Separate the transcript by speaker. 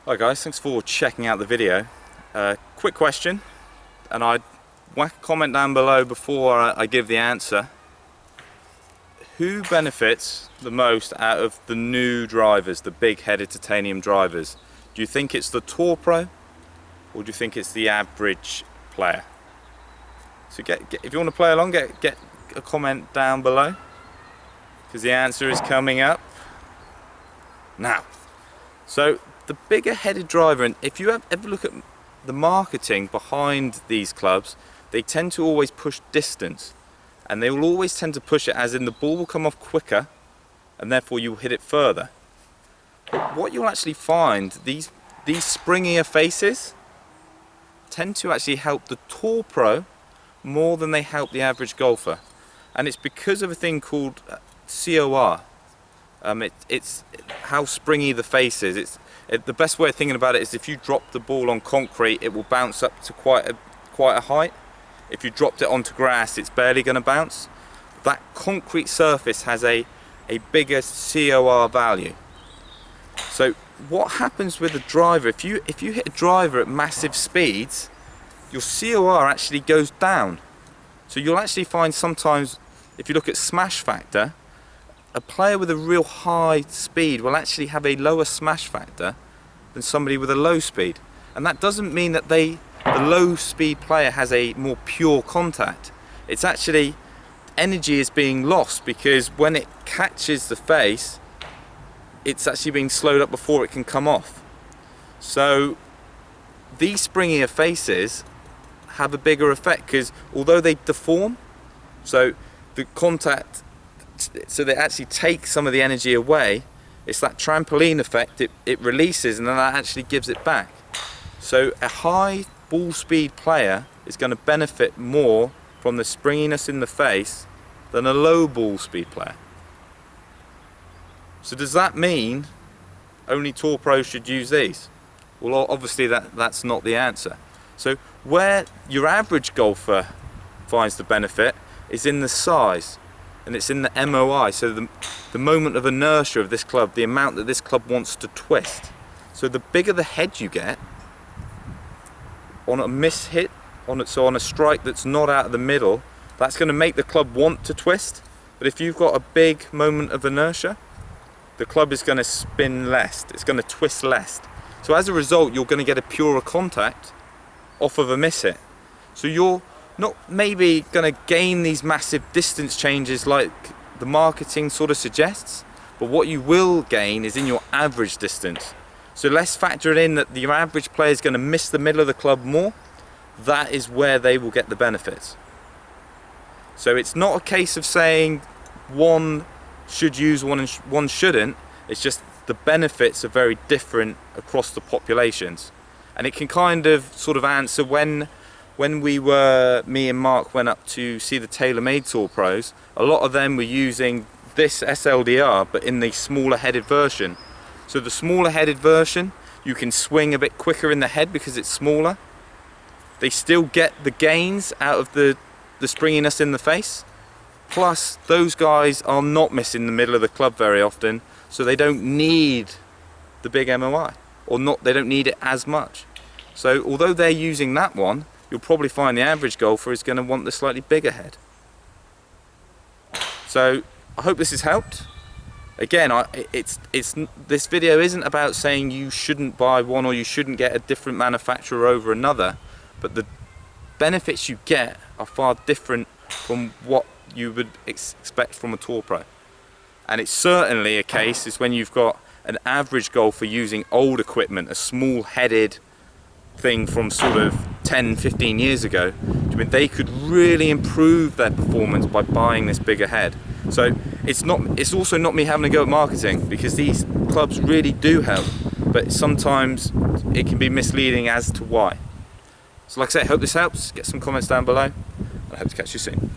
Speaker 1: Hi guys, thanks for checking out the video. Quick question, and I'd whack a comment down below before I give the answer. Who benefits the most out of the new drivers, the big-headed titanium drivers? Do you think it's the Tour Pro, or do you think it's the average player? So if you want to play along, get a comment down below, because the answer is coming up now. So the bigger headed driver, and if you ever look at the marketing behind these clubs, they tend to always push distance, and they will always tend to push it as in the ball will come off quicker and therefore you'll hit it further. But what you'll actually find, these springier faces tend to actually help the Tour Pro more than they help the average golfer, and it's because of a thing called COR. It's how springy the face is. The best way of thinking about it is if you drop the ball on concrete, it will bounce up to quite a height. If you dropped it onto grass, it's barely going to bounce. That concrete surface has a bigger COR value. So what happens with a driver, if you hit a driver at massive speeds, your COR actually goes down. So you'll actually find sometimes, if you look at smash factor, a player with a real high speed will actually have a lower smash factor than somebody with a low speed. And that doesn't mean that the low speed player has a more pure contact. It's actually, energy is being lost because when it catches the face, it's actually being slowed up before it can come off. So these springier faces have a bigger effect because although they deform, so the contact, so they actually take some of the energy away, it's that trampoline effect, it releases and then that actually gives it back. So a high ball speed player is going to benefit more from the springiness in the face than a low ball speed player. So does that mean only Tour Pros should use these? Well, obviously that's not the answer. So where your average golfer finds the benefit is in the size, and it's in the MOI, so the moment of inertia of this club, the amount that this club wants to twist. So the bigger the head you get on a miss hit, so on a strike that's not out of the middle, that's going to make the club want to twist. But if you've got a big moment of inertia, the club is going to spin less, it's going to twist less. So as a result, you're going to get a purer contact off of a miss hit. So you're not maybe going to gain these massive distance changes like the marketing sort of suggests, but what you will gain is in your average distance. So let's factor it in that your average player is going to miss the middle of the club more. That is where they will get the benefits. So it's not a case of saying one should use one and one shouldn't. It's just the benefits are very different across the populations, and it can kind of sort of answer when me and Mark went up to see the TaylorMade Tour Pros, a lot of them were using this SLDR but in the smaller headed version. So the smaller headed version, you can swing a bit quicker in the head because it's smaller. They still get the gains out of the springiness in the face. Plus those guys are not missing the middle of the club very often, so they don't need the big MOI, or they don't need it as much. So although they're using that one, you'll probably find the average golfer is going to want the slightly bigger head. So I hope this has helped. Again, this video isn't about saying you shouldn't buy one or you shouldn't get a different manufacturer over another, but the benefits you get are far different from what you would expect from a Tour Pro. And it's certainly a case is when you've got an average golfer using old equipment, a small headed thing from sort of 10-15 years ago, I mean, they could really improve their performance by buying this bigger head. So it's also not me having a go at marketing, because these clubs really do help, but sometimes it can be misleading as to why. So like I say, I hope this helps. Get some comments down below, and I hope to catch you soon.